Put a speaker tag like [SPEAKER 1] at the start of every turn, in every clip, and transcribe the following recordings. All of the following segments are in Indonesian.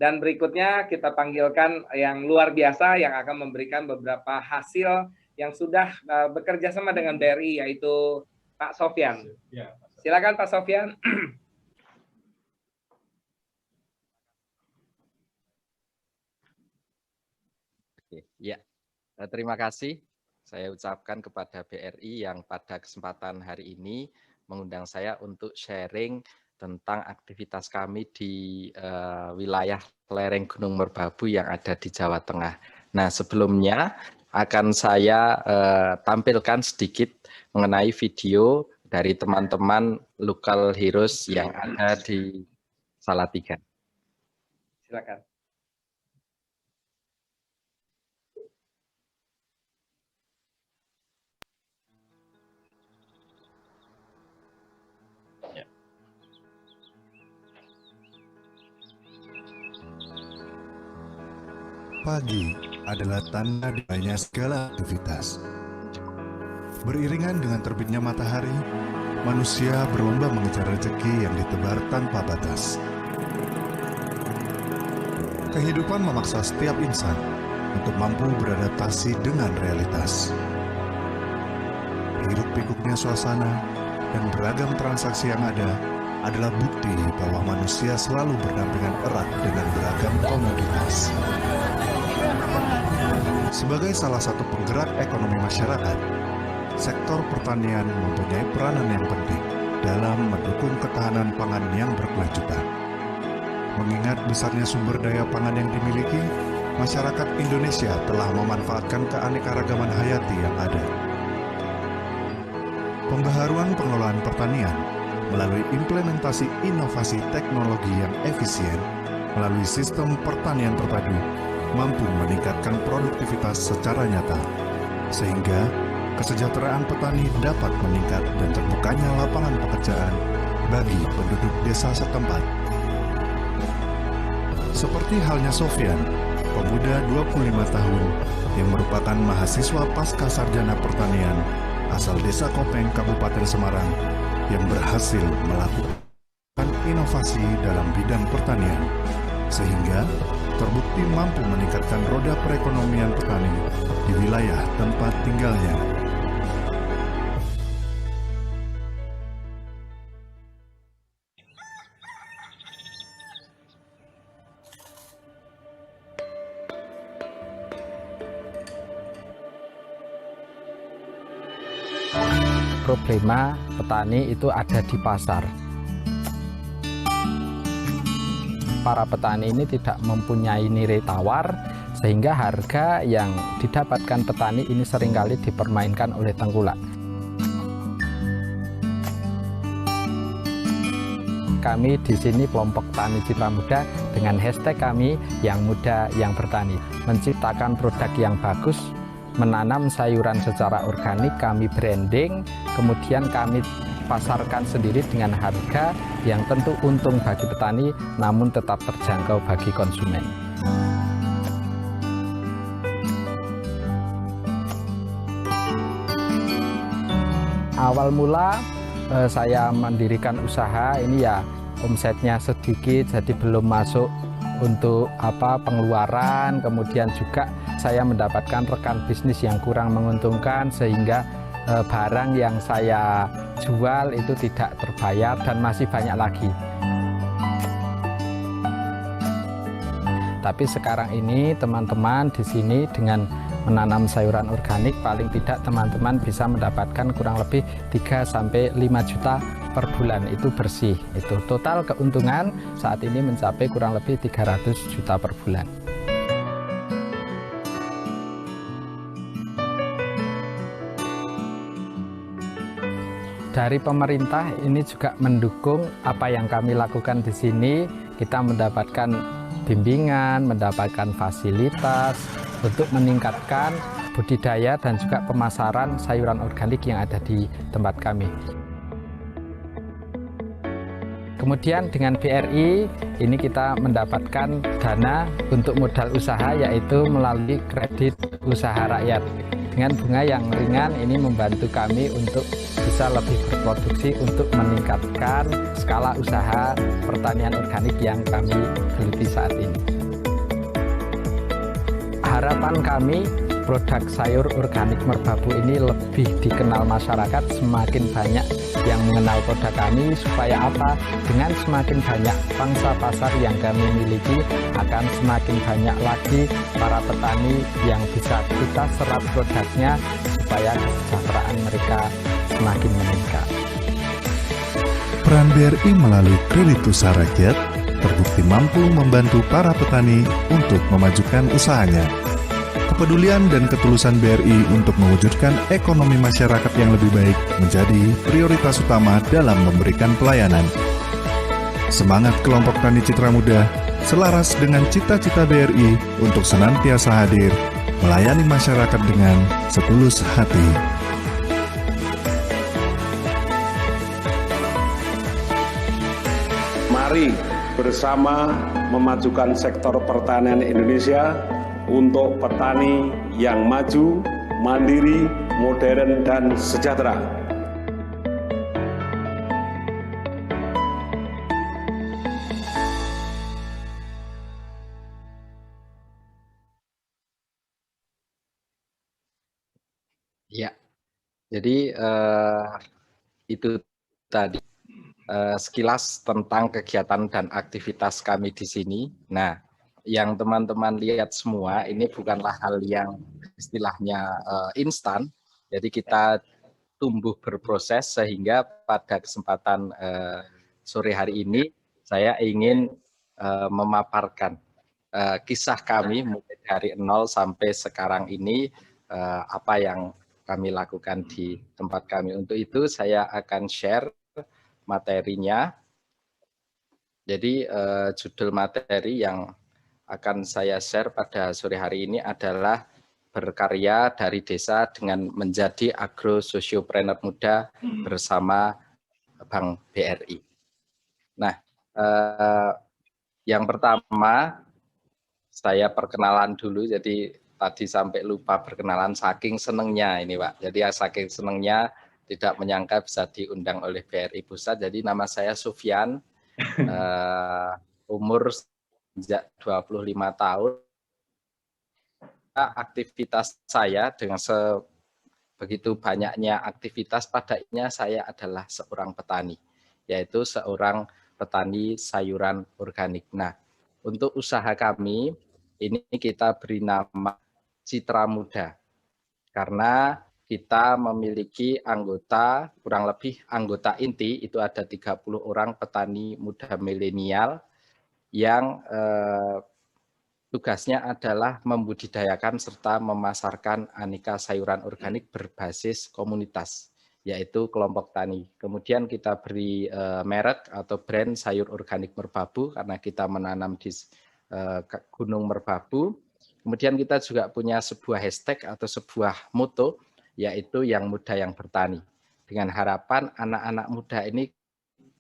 [SPEAKER 1] Dan berikutnya kita panggilkan yang luar biasa yang akan memberikan beberapa hasil yang sudah bekerja sama dengan BRI, yaitu Pak Sofyan. Silakan Pak Sofyan.
[SPEAKER 2] Ya, terima kasih saya ucapkan kepada BRI yang pada kesempatan hari ini mengundang saya untuk sharing tentang aktivitas kami di wilayah lereng Gunung Merbabu yang ada di Jawa Tengah. Nah, sebelumnya akan saya tampilkan sedikit mengenai video dari teman-teman local heroes yang ada di Salatiga.
[SPEAKER 1] Silakan.
[SPEAKER 3] Pagi adalah tanda dimulainya segala aktivitas. Beriringan dengan terbitnya matahari, manusia berlomba mengejar rezeki yang ditebar tanpa batas. Kehidupan memaksa setiap insan untuk mampu beradaptasi dengan realitas. Hiruk-pikuknya suasana dan beragam transaksi yang ada adalah bukti bahwa manusia selalu berdampingan erat dengan beragam komoditas. Sebagai salah satu penggerak ekonomi masyarakat, sektor pertanian mempunyai peranan yang penting dalam mendukung ketahanan pangan yang berkelanjutan. Mengingat besarnya sumber daya pangan yang dimiliki, masyarakat Indonesia telah memanfaatkan keanekaragaman hayati yang ada. Pembaharuan pengelolaan pertanian melalui implementasi inovasi teknologi yang efisien melalui sistem pertanian terpadu mampu meningkatkan produktivitas secara nyata, sehingga kesejahteraan petani dapat meningkat dan terbukanya lapangan pekerjaan bagi penduduk desa setempat. Seperti halnya Sofyan, pemuda 25 tahun yang merupakan mahasiswa pasca sarjana pertanian asal Desa Kopeng, Kabupaten Semarang, yang berhasil melakukan inovasi dalam bidang pertanian, sehingga terbukti mampu meningkatkan roda perekonomian petani di wilayah tempat tinggalnya.
[SPEAKER 4] Problema petani itu ada di pasar. Para petani ini tidak mempunyai nilai tawar, sehingga harga yang didapatkan petani ini seringkali dipermainkan oleh tengkulak. Kami di sini kelompok Tani Citra Muda dengan hashtag kami yang muda yang bertani menciptakan produk yang bagus, menanam sayuran secara organik, kami branding, kemudian kami pasarkan sendiri dengan harga yang tentu untung bagi petani namun tetap terjangkau bagi konsumen. Awal mula saya mendirikan usaha ini ya omsetnya sedikit, jadi belum masuk untuk pengeluaran, kemudian juga saya mendapatkan rekan bisnis yang kurang menguntungkan sehingga barang yang saya jual itu tidak terbayar dan masih banyak lagi. Tapi sekarang ini teman-teman di sini dengan menanam sayuran organik paling tidak teman-teman bisa mendapatkan kurang lebih 3-5 juta per bulan itu bersih. Itu total keuntungan saat ini mencapai kurang lebih 300 juta per bulan. Dari pemerintah ini juga mendukung apa yang kami lakukan di sini. Kita mendapatkan bimbingan, mendapatkan fasilitas untuk meningkatkan budidaya dan juga pemasaran sayuran organik yang ada di tempat kami. Kemudian dengan BRI ini kita mendapatkan dana untuk modal usaha yaitu melalui kredit usaha rakyat. Dengan bunga yang ringan ini membantu kami untuk bisa lebih berproduksi untuk meningkatkan skala usaha pertanian organik yang kami geluti saat ini. Harapan kami produk sayur organik Merbabu ini lebih dikenal masyarakat, semakin banyak yang mengenal produk kami, supaya apa? Dengan semakin banyak pangsa pasar yang kami miliki, akan semakin banyak lagi para petani yang bisa kita serap produknya supaya kesejahteraan mereka semakin meningkat.
[SPEAKER 3] Peran BRI melalui kredit usaha rakyat terbukti mampu membantu para petani untuk memajukan usahanya. Kepedulian dan ketulusan BRI untuk mewujudkan ekonomi masyarakat yang lebih baik menjadi prioritas utama dalam memberikan pelayanan. Semangat kelompok Tani Citra Muda selaras dengan cita-cita BRI untuk senantiasa hadir melayani masyarakat dengan setulus hati.
[SPEAKER 5] Mari bersama memajukan sektor pertanian Indonesia untuk petani yang maju, mandiri, modern, dan sejahtera.
[SPEAKER 2] Ya, jadi itu tadi sekilas tentang kegiatan dan aktivitas kami di sini. Nah, yang teman-teman lihat semua ini bukanlah hal yang istilahnya instan. Jadi kita tumbuh berproses sehingga pada kesempatan sore hari ini saya ingin memaparkan kisah kami mulai dari 0 sampai sekarang ini, apa yang kami lakukan di tempat kami. Untuk itu saya akan share materinya. Jadi judul materi yang akan saya share pada sore hari ini adalah berkarya dari desa dengan menjadi agro sosiopreneur muda bersama Bank BRI. Nah, yang pertama saya perkenalan dulu. Jadi tadi sampai lupa perkenalan saking senengnya ini, Pak. Jadi saking senengnya tidak menyangka bisa diundang oleh BRI Pusat. Jadi nama saya Sufyan, umur sejak 25 tahun. Aktivitas saya dengan begitu banyaknya aktivitas, padanya saya adalah seorang petani, yaitu seorang petani sayuran organik. Nah, untuk usaha kami ini kita beri nama Citra Muda karena kita memiliki anggota, kurang lebih anggota inti itu ada 30 orang petani muda milenial yang tugasnya adalah membudidayakan serta memasarkan aneka sayuran organik berbasis komunitas, yaitu kelompok tani. Kemudian kita beri merek atau brand sayur organik Merbabu karena kita menanam di Gunung Merbabu. Kemudian kita juga punya sebuah hashtag atau sebuah moto, yaitu yang muda yang bertani. Dengan harapan anak-anak muda ini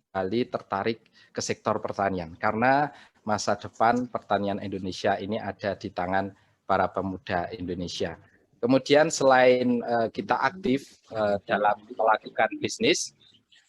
[SPEAKER 2] kembali tertarik ke sektor pertanian, karena masa depan pertanian Indonesia ini ada di tangan para pemuda Indonesia. Kemudian selain kita aktif dalam melakukan bisnis,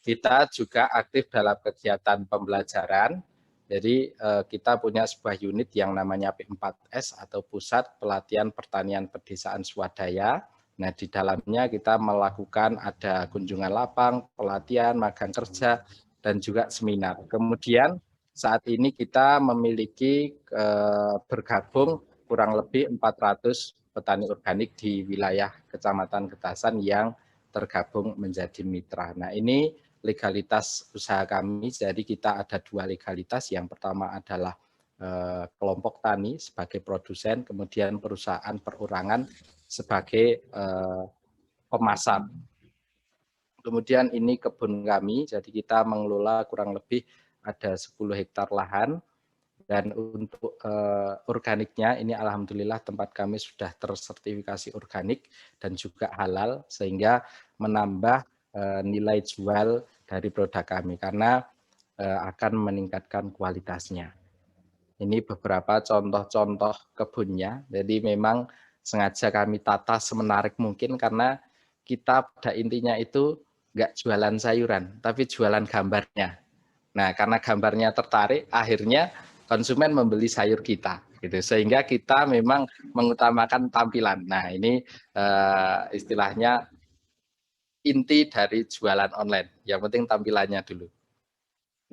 [SPEAKER 2] kita juga aktif dalam kegiatan pembelajaran. Jadi kita punya sebuah unit yang namanya P4S atau Pusat Pelatihan Pertanian Pedesaan Swadaya. Nah, di dalamnya kita melakukan ada kunjungan lapang, pelatihan, magang kerja, dan juga seminar. Kemudian saat ini kita memiliki bergabung kurang lebih 400 petani organik di wilayah Kecamatan Getasan yang tergabung menjadi mitra. Nah, ini legalitas usaha kami. Jadi kita ada 2 legalitas. Yang pertama adalah kelompok tani sebagai produsen, kemudian perusahaan perorangan sebagai pemasar. Kemudian ini kebun kami, jadi kita mengelola kurang lebih ada 10 hektar lahan. Dan untuk organiknya ini alhamdulillah tempat kami sudah tersertifikasi organik dan juga halal, sehingga menambah nilai jual dari produk kami karena akan meningkatkan kualitasnya. Ini beberapa contoh-contoh kebunnya. Jadi memang sengaja kami tata semenarik mungkin karena kita pada intinya itu nggak jualan sayuran, tapi jualan gambarnya. Nah, karena gambarnya tertarik, akhirnya konsumen membeli sayur kita, gitu. Sehingga kita memang mengutamakan tampilan. Nah, ini istilahnya inti dari jualan online. Yang penting tampilannya dulu.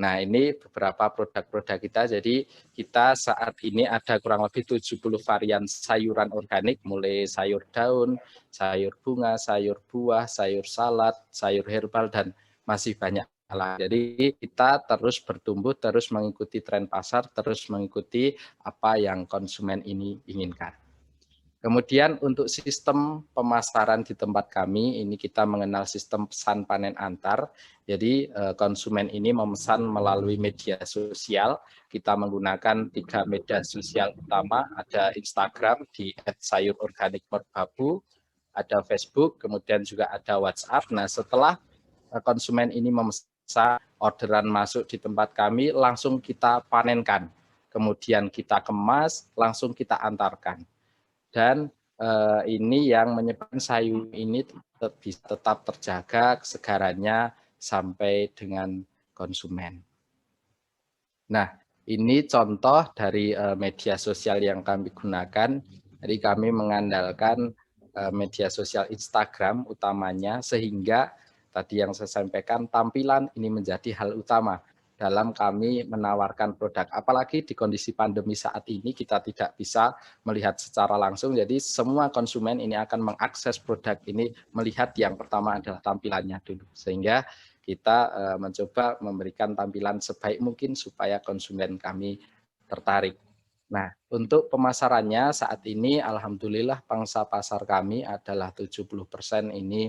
[SPEAKER 2] Nah, ini beberapa produk-produk kita. Jadi kita saat ini ada kurang lebih 70 varian sayuran organik, mulai sayur daun, sayur bunga, sayur buah, sayur salad, sayur herbal, dan masih banyak hal. Jadi kita terus bertumbuh, terus mengikuti tren pasar, terus mengikuti apa yang konsumen ini inginkan. Kemudian untuk sistem pemasaran di tempat kami, ini kita mengenal sistem pesan panen antar. Jadi konsumen ini memesan melalui media sosial. Kita menggunakan 3 media sosial utama, ada Instagram di @sayurorganikmerbabu, ada Facebook, kemudian juga ada WhatsApp. Nah, setelah konsumen ini memesan, orderan masuk di tempat kami, langsung kita panenkan. Kemudian kita kemas, langsung kita antarkan. Dan ini yang menyebabkan sayur ini bisa tetap terjaga kesegarannya sampai dengan konsumen. Nah, ini contoh dari media sosial yang kami gunakan. Jadi kami mengandalkan media sosial Instagram utamanya, sehingga tadi yang saya sampaikan, tampilan ini menjadi hal utama dalam kami menawarkan produk. Apalagi di kondisi pandemi saat ini kita tidak bisa melihat secara langsung, jadi semua konsumen ini akan mengakses produk ini melihat yang pertama adalah tampilannya dulu. Sehingga kita mencoba memberikan tampilan sebaik mungkin supaya konsumen kami tertarik. Nah, untuk pemasarannya saat ini alhamdulillah pangsa pasar kami adalah 70% ini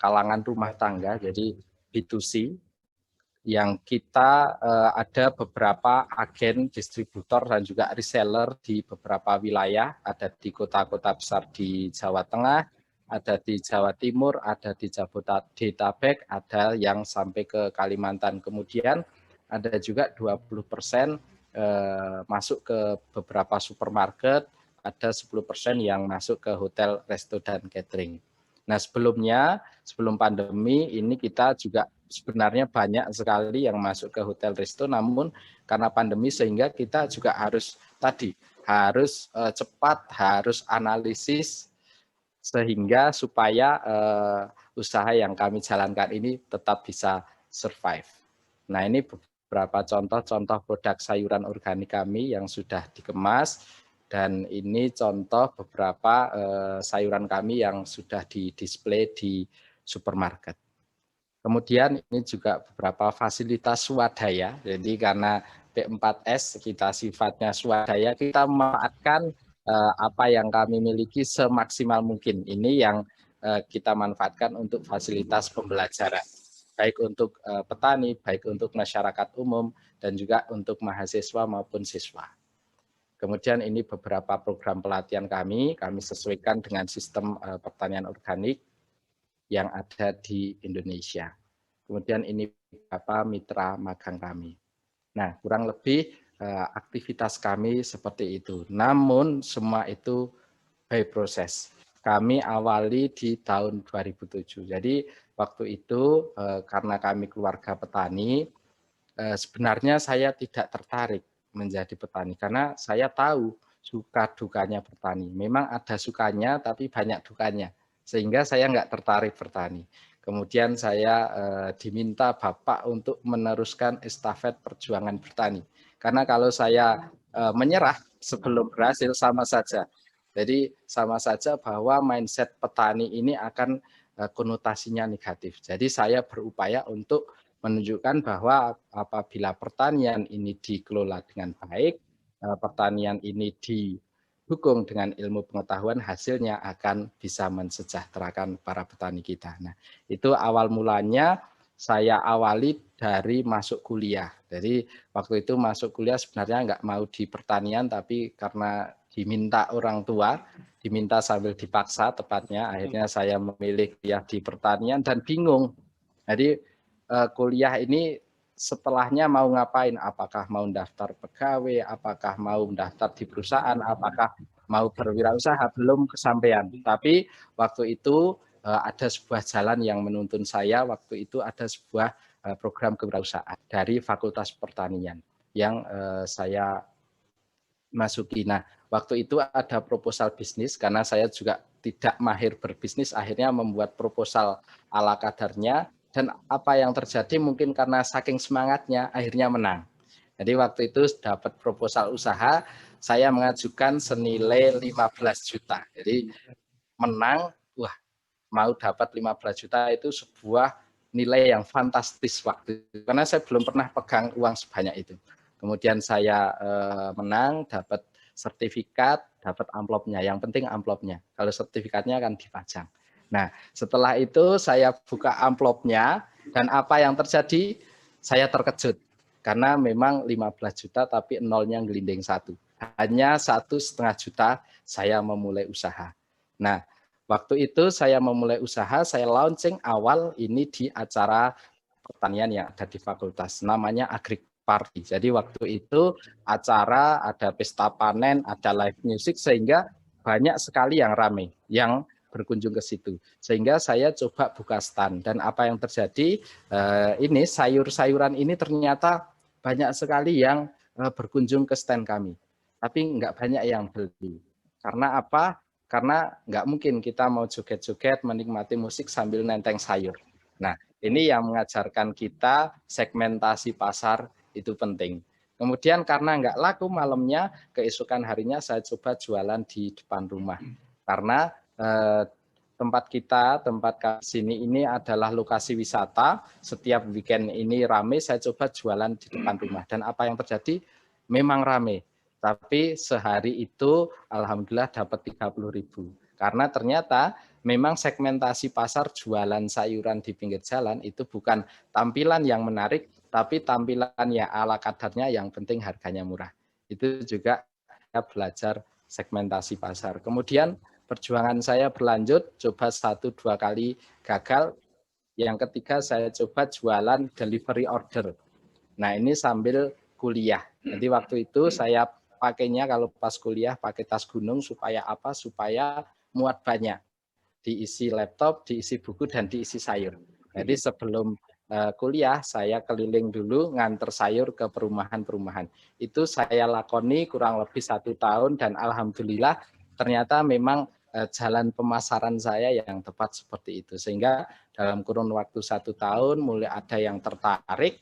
[SPEAKER 2] kalangan rumah tangga, jadi B2C. Yang kita ada beberapa agen distributor dan juga reseller di beberapa wilayah, ada di kota-kota besar di Jawa Tengah, ada di Jawa Timur, ada di Jabodetabek, ada yang sampai ke Kalimantan. Kemudian ada juga 20% masuk ke beberapa supermarket, ada 10% yang masuk ke hotel, resto, dan catering. Nah, sebelum pandemi ini kita juga sebenarnya banyak sekali yang masuk ke hotel resto, namun karena pandemi sehingga kita juga harus cepat, harus analisis sehingga supaya usaha yang kami jalankan ini tetap bisa survive. Nah, ini beberapa contoh produk sayuran organik kami yang sudah dikemas. Dan ini contoh beberapa sayuran kami yang sudah di-display di supermarket. Kemudian ini juga beberapa fasilitas swadaya. Jadi karena P4S kita sifatnya swadaya, kita memanfaatkan apa yang kami miliki semaksimal mungkin. Ini yang kita manfaatkan untuk fasilitas pembelajaran. Baik untuk petani, baik untuk masyarakat umum, dan juga untuk mahasiswa maupun siswa. Kemudian ini beberapa program pelatihan kami sesuaikan dengan sistem pertanian organik yang ada di Indonesia. Kemudian ini beberapa mitra magang kami. Nah, kurang lebih aktivitas kami seperti itu. Namun semua itu by proses. Kami awali di tahun 2007. Jadi waktu itu karena kami keluarga petani, sebenarnya saya tidak tertarik menjadi petani karena saya tahu suka dukanya petani. Memang ada sukanya tapi banyak dukanya, sehingga saya nggak tertarik bertani. Kemudian saya diminta Bapak untuk meneruskan estafet perjuangan bertani. Karena kalau saya menyerah sebelum berhasil sama saja. Jadi sama saja bahwa mindset petani ini akan konotasinya negatif. Jadi saya berupaya untuk menunjukkan bahwa apabila pertanian ini dikelola dengan baik, pertanian ini didukung dengan ilmu pengetahuan, hasilnya akan bisa mensejahterakan para petani kita. Nah, itu awal mulanya saya awali dari masuk kuliah. Jadi waktu itu masuk kuliah sebenarnya nggak mau di pertanian, tapi karena diminta orang tua, diminta sambil dipaksa tepatnya, akhirnya saya memilih kuliah di pertanian dan bingung. Jadi kuliah ini setelahnya mau ngapain? Apakah mau daftar pegawai? Apakah mau daftar di perusahaan? Apakah mau berwirausaha belum kesampaian. Tapi waktu itu ada sebuah jalan yang menuntun saya. Waktu itu ada sebuah program kewirausahaan dari Fakultas Pertanian yang saya masuki. Nah, waktu itu ada proposal bisnis karena saya juga tidak mahir berbisnis, akhirnya membuat proposal ala kadarnya, dan apa yang terjadi mungkin karena saking semangatnya akhirnya menang. Jadi waktu itu dapat proposal usaha, saya mengajukan senilai 15 juta. Jadi menang, wah, mau dapat 15 juta itu sebuah nilai yang fantastis waktu itu. Karena saya belum pernah pegang uang sebanyak itu. Kemudian saya menang, dapat sertifikat, dapat amplopnya. Yang penting amplopnya. Kalau sertifikatnya akan dipajang. Nah, setelah itu saya buka amplopnya, dan apa yang terjadi? Saya terkejut. Karena memang 15 juta tapi nolnya gelinding 1. Hanya 1,5 juta saya memulai usaha. Nah, waktu itu saya memulai usaha, saya launching awal ini di acara pertanian yang ada di fakultas, namanya Agri Party. Jadi waktu itu acara, ada pesta panen, ada live music, sehingga banyak sekali yang ramai, yang berkunjung ke situ. Sehingga saya coba buka stand, dan apa yang terjadi, ini sayur-sayuran ini ternyata banyak sekali yang berkunjung ke stand kami. Tapi nggak banyak yang beli. Karena apa? Karena nggak mungkin kita mau joget-joget, menikmati musik sambil nenteng sayur. Nah, ini yang mengajarkan kita segmentasi pasar itu penting. Kemudian karena nggak laku malamnya, keesokan harinya saya coba jualan di depan rumah. Karena tempat sini ini adalah lokasi wisata, setiap weekend ini rame, saya coba jualan di depan rumah. Dan apa yang terjadi? Memang rame. Tapi sehari itu alhamdulillah dapat 30.000. Karena ternyata memang segmentasi pasar jualan sayuran di pinggir jalan itu bukan tampilan yang menarik, tapi tampilan ya ala kadarnya, yang penting harganya murah. Itu juga saya belajar segmentasi pasar. Kemudian perjuangan saya berlanjut, coba 1-2 kali gagal. Yang ketiga saya coba jualan delivery order. Nah, ini sambil kuliah. Jadi waktu itu saya pakainya kalau pas kuliah pakai tas gunung supaya apa? Supaya muat banyak. Diisi laptop, diisi buku, dan diisi sayur. Jadi sebelum kuliah saya keliling dulu nganter sayur ke perumahan-perumahan. Itu saya lakoni kurang lebih 1 tahun, dan alhamdulillah ternyata memang jalan pemasaran saya yang tepat seperti itu. Sehingga dalam kurun waktu 1 tahun mulai ada yang tertarik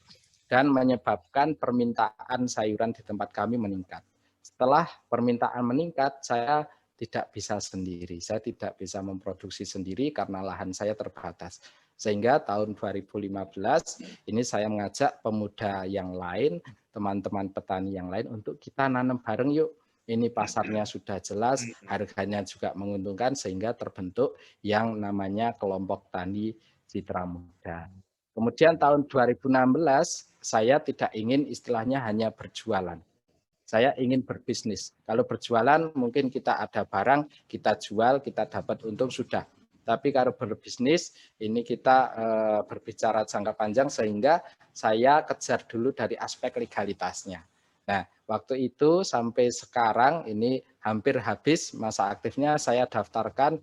[SPEAKER 2] dan menyebabkan permintaan sayuran di tempat kami meningkat. Setelah permintaan meningkat, saya tidak bisa sendiri. Saya tidak bisa memproduksi sendiri karena lahan saya terbatas. Sehingga tahun 2015 ini saya mengajak pemuda yang lain, teman-teman petani yang lain, untuk kita nanam bareng yuk. Ini pasarnya sudah jelas, harganya juga menguntungkan, sehingga terbentuk yang namanya kelompok tani Citra Muda. Kemudian tahun 2016 saya tidak ingin istilahnya hanya berjualan. Saya ingin berbisnis. Kalau berjualan mungkin kita ada barang, kita jual, kita dapat untung, sudah. Tapi kalau berbisnis ini kita berbicara jangka panjang, sehingga saya kejar dulu dari aspek legalitasnya. Nah, waktu itu sampai sekarang ini hampir habis masa aktifnya, saya daftarkan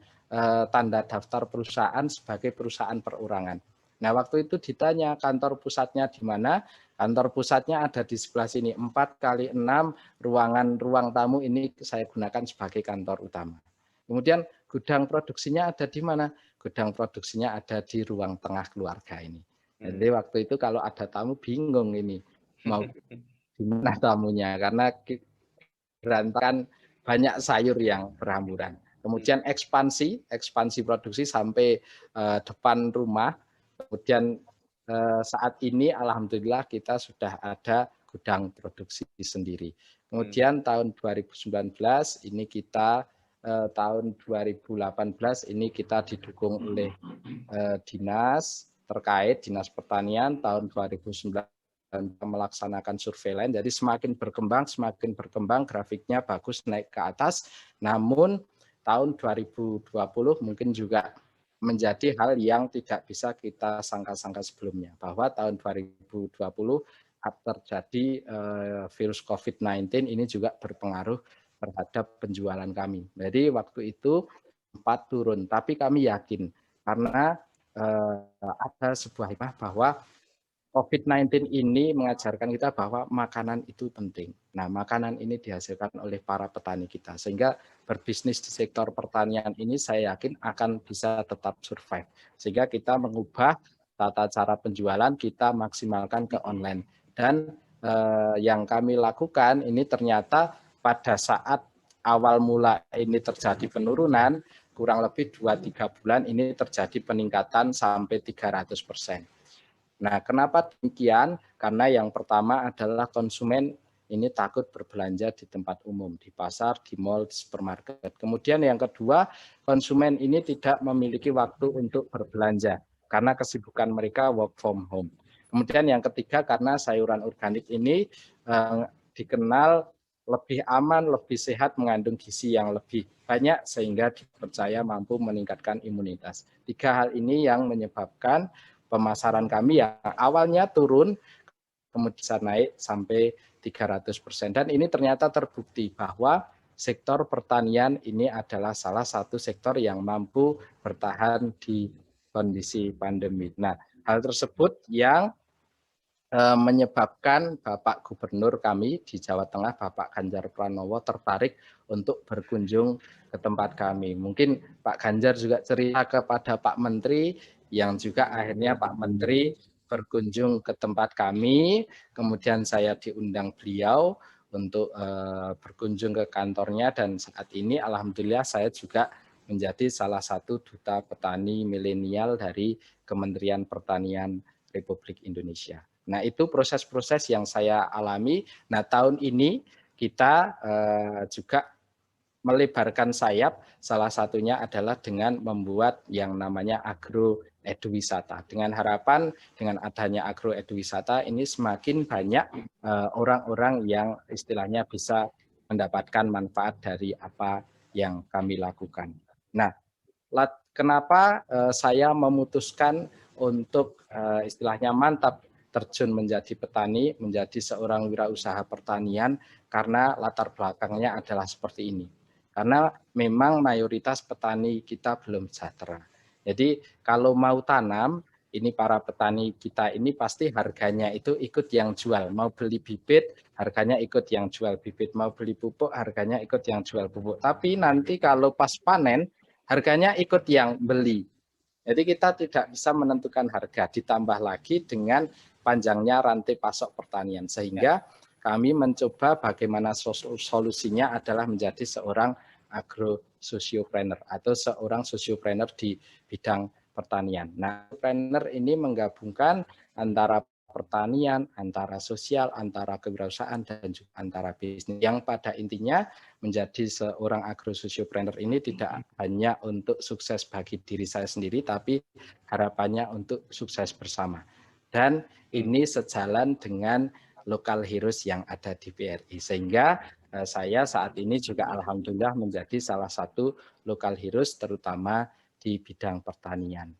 [SPEAKER 2] tanda daftar perusahaan sebagai perusahaan perorangan. Nah, waktu itu ditanya kantor pusatnya di mana? Kantor pusatnya ada di sebelah sini, 4x6 ruang tamu ini saya gunakan sebagai kantor utama. Kemudian gudang produksinya ada di mana? Gudang produksinya ada di ruang tengah keluarga ini. Jadi waktu itu kalau ada tamu bingung ini mau di mana tamunya, karena berantakan banyak sayur yang berhamburan. Kemudian ekspansi produksi sampai depan rumah. Kemudian saat ini alhamdulillah kita sudah ada gudang produksi sendiri. Kemudian tahun 2019 ini kita tahun 2018 ini kita didukung oleh dinas terkait, Dinas Pertanian. Tahun 2019 melaksanakan surveilan, jadi semakin berkembang, grafiknya bagus, naik ke atas. Namun tahun 2020 mungkin juga menjadi hal yang tidak bisa kita sangka-sangka sebelumnya, bahwa tahun 2020 terjadi virus COVID-19 ini juga berpengaruh terhadap penjualan kami. Jadi waktu itu sempat turun, tapi kami yakin karena ada sebuah hikmah bahwa COVID-19 ini mengajarkan kita bahwa makanan itu penting. Nah, makanan ini dihasilkan oleh para petani kita. Sehingga berbisnis di sektor pertanian ini saya yakin akan bisa tetap survive. Sehingga kita mengubah tata cara penjualan, kita maksimalkan ke online. Dan yang kami lakukan ini ternyata pada saat awal mula ini terjadi penurunan, kurang lebih 2-3 bulan ini terjadi peningkatan sampai 300%. Nah, kenapa demikian? Karena yang pertama adalah konsumen ini takut berbelanja di tempat umum, di pasar, di mal, di supermarket. Kemudian yang kedua, konsumen ini tidak memiliki waktu untuk berbelanja karena kesibukan mereka work from home. Kemudian yang ketiga, karena sayuran organik ini dikenal lebih aman, lebih sehat, mengandung gizi yang lebih banyak sehingga dipercaya mampu meningkatkan imunitas. 3 hal ini yang menyebabkan pemasaran kami yang awalnya turun, kemudian bisa naik sampai 300%. Dan ini ternyata terbukti bahwa sektor pertanian ini adalah salah satu sektor yang mampu bertahan di kondisi pandemi. Nah, hal tersebut yang menyebabkan Bapak Gubernur kami di Jawa Tengah, Bapak Ganjar Pranowo, tertarik untuk berkunjung ke tempat kami. Mungkin Pak Ganjar juga cerita kepada Pak Menteri, yang juga akhirnya Pak Menteri berkunjung ke tempat kami, kemudian saya diundang beliau untuk berkunjung ke kantornya, dan saat ini alhamdulillah saya juga menjadi salah satu duta petani milenial dari Kementerian Pertanian Republik Indonesia. Nah, itu proses-proses yang saya alami. Nah, tahun ini kita juga melebarkan sayap, salah satunya adalah dengan membuat yang namanya agro eduwisata. Dengan harapan dengan adanya agro eduwisata ini semakin banyak orang-orang yang istilahnya bisa mendapatkan manfaat dari apa yang kami lakukan. Nah, kenapa saya memutuskan untuk istilahnya mantap terjun menjadi petani, menjadi seorang wirausaha pertanian, karena latar belakangnya adalah seperti ini. Karena memang mayoritas petani kita belum sejahtera. Jadi kalau mau tanam, ini para petani kita ini pasti harganya itu ikut yang jual. Mau beli bibit, harganya ikut yang jual bibit. Mau beli pupuk, harganya ikut yang jual pupuk. Tapi nanti kalau pas panen, harganya ikut yang beli. Jadi kita tidak bisa menentukan harga, ditambah lagi dengan panjangnya rantai pasok pertanian. Sehingga kami mencoba bagaimana solusinya adalah menjadi seorang agro-sosiopreneur atau seorang sosiopreneur di bidang pertanian. Nah, sosiopreneur ini menggabungkan antara pertanian, antara sosial, antara kewirausahaan, dan juga antara bisnis. Yang pada intinya menjadi seorang agro-sosiopreneur ini tidak hanya untuk sukses bagi diri saya sendiri, tapi harapannya untuk sukses bersama. Dan ini sejalan dengan local heroes yang ada di BRI. Sehingga saya saat ini juga alhamdulillah menjadi salah satu local heroes terutama di bidang pertanian.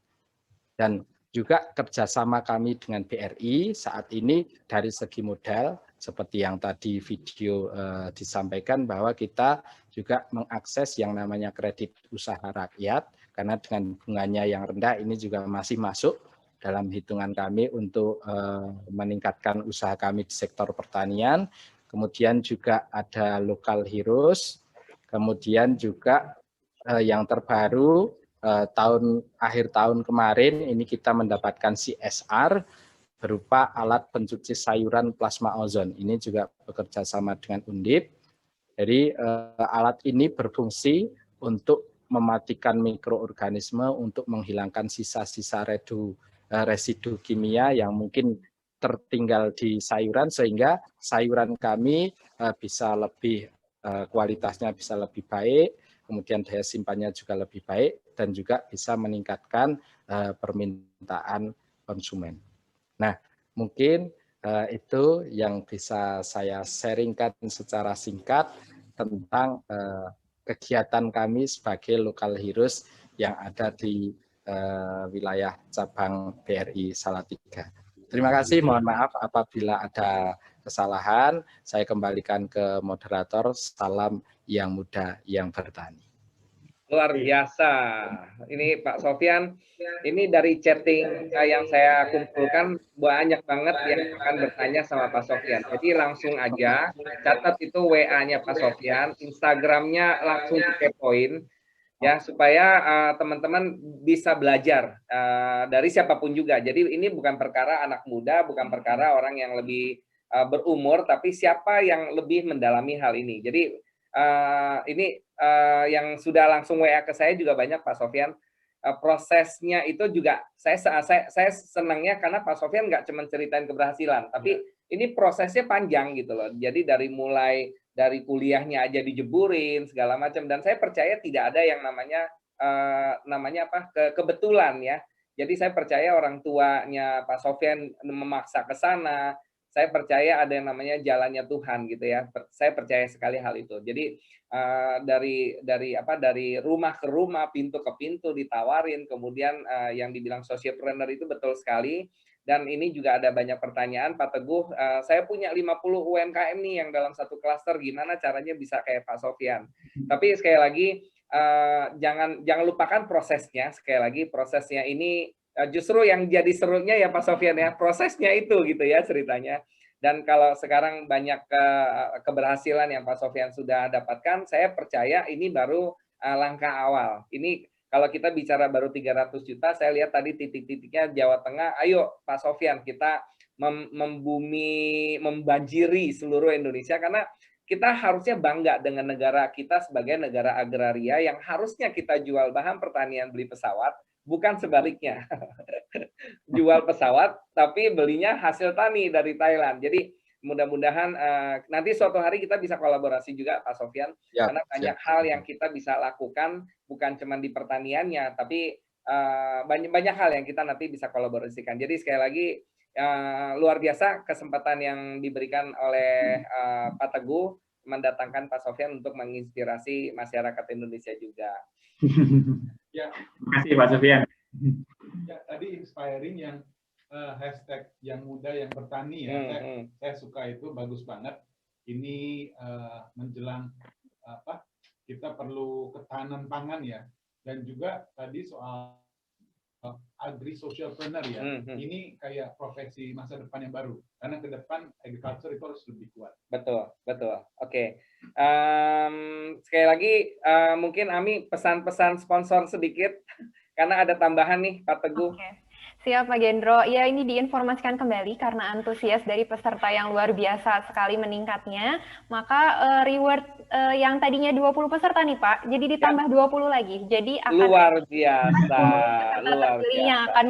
[SPEAKER 2] Dan juga kerjasama kami dengan BRI saat ini dari segi modal, seperti yang tadi video disampaikan bahwa kita juga mengakses yang namanya kredit usaha rakyat, karena dengan bunganya yang rendah ini juga masih masuk dalam hitungan kami untuk meningkatkan usaha kami di sektor pertanian. Kemudian juga ada local heroes, kemudian juga yang terbaru akhir tahun kemarin ini kita mendapatkan CSR berupa alat pencuci sayuran plasma ozon. Ini juga bekerja sama dengan Undip. Jadi alat ini berfungsi untuk mematikan mikroorganisme, untuk menghilangkan sisa-sisa residu kimia yang mungkin tertinggal di sayuran, sehingga sayuran kami bisa lebih kualitasnya bisa lebih baik, kemudian daya simpannya juga lebih baik, dan juga bisa meningkatkan permintaan konsumen. Nah, mungkin itu yang bisa saya sharingkan secara singkat tentang kegiatan kami sebagai local heroes yang ada di wilayah cabang BRI Salatiga. Terima kasih, mohon maaf apabila ada kesalahan. Saya kembalikan ke moderator. Salam yang muda yang bertani.
[SPEAKER 1] Luar biasa. Ini Pak Sofyan, ini dari chatting yang saya kumpulkan banyak banget yang akan bertanya sama Pak Sofyan. Jadi langsung aja catat itu WA-nya Pak Sofyan, Instagram-nya langsung dikepoin ya supaya teman-teman bisa belajar dari siapapun juga. Jadi ini bukan perkara anak muda, bukan perkara orang yang lebih berumur, tapi siapa yang lebih mendalami hal ini. Jadi ini yang sudah langsung WA ke saya juga banyak Pak Sofyan. Prosesnya itu juga saya senangnya karena Pak Sofyan nggak cuma ceritain keberhasilan, tapi ini prosesnya panjang gitu loh. Jadi dari kuliahnya aja dijeburin segala macam, dan saya percaya tidak ada yang namanya kebetulan ya. Jadi saya percaya orang tuanya Pak Sofyan memaksa ke sana. Saya percaya ada yang namanya jalannya Tuhan gitu ya. Saya percaya sekali hal itu. Jadi dari rumah ke rumah, pintu ke pintu ditawarin, kemudian yang dibilang socialpreneur itu betul sekali. Dan ini juga ada banyak pertanyaan Pak Teguh. Saya punya 50 UMKM nih yang dalam satu klaster, gimana caranya bisa kayak Pak Sofyan. Tapi sekali lagi jangan lupakan prosesnya. Sekali lagi prosesnya ini justru yang jadi serunya ya Pak Sofyan ya, prosesnya itu gitu ya ceritanya. Dan kalau sekarang banyak keberhasilan yang Pak Sofyan sudah dapatkan, saya percaya ini baru langkah awal. Ini kalau kita bicara baru 300 juta, saya lihat tadi titik-titiknya Jawa Tengah, ayo Pak Sofyan kita membanjiri seluruh Indonesia, karena kita harusnya bangga dengan negara kita sebagai negara agraria yang harusnya kita jual bahan pertanian beli pesawat, bukan sebaliknya. Jual pesawat tapi belinya hasil tani dari Thailand. Jadi mudah-mudahan nanti suatu hari kita bisa kolaborasi juga Pak Sofyan, karena banyak hal yang kita bisa lakukan bukan cuma di pertaniannya, tapi banyak hal yang kita nanti bisa kolaborasikan. Jadi sekali lagi luar biasa kesempatan yang diberikan oleh Pak Teguh mendatangkan Pak Sofyan untuk menginspirasi masyarakat Indonesia juga.
[SPEAKER 6] Ya, terima kasih Pak Sofyan. Ya, tadi inspiring yang hashtag yang muda yang bertani ya. Saya suka itu, bagus banget. Ini menjelang kita perlu ketahanan pangan ya. Dan juga tadi soal agri socialpreneur ya. Ini kayak profesi masa depan yang baru. Karena ke depan agriculture itu harus lebih kuat.
[SPEAKER 1] Betul. Oke. Sekali lagi mungkin Ami pesan-pesan sponsor sedikit karena ada tambahan nih Pak Teguh.
[SPEAKER 7] Oke. Siap Pak Gendro. Ya, ini diinformasikan kembali karena antusias dari peserta yang luar biasa sekali meningkatnya, maka reward yang tadinya 20 peserta nih Pak, jadi ditambah 20 lagi. Jadi akan
[SPEAKER 1] luar biasa.
[SPEAKER 7] Yang akan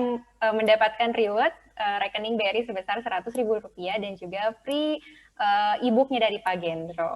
[SPEAKER 7] mendapatkan reward rekening BRI sebesar Rp100.000 dan juga free e-booknya dari Pak Gendro.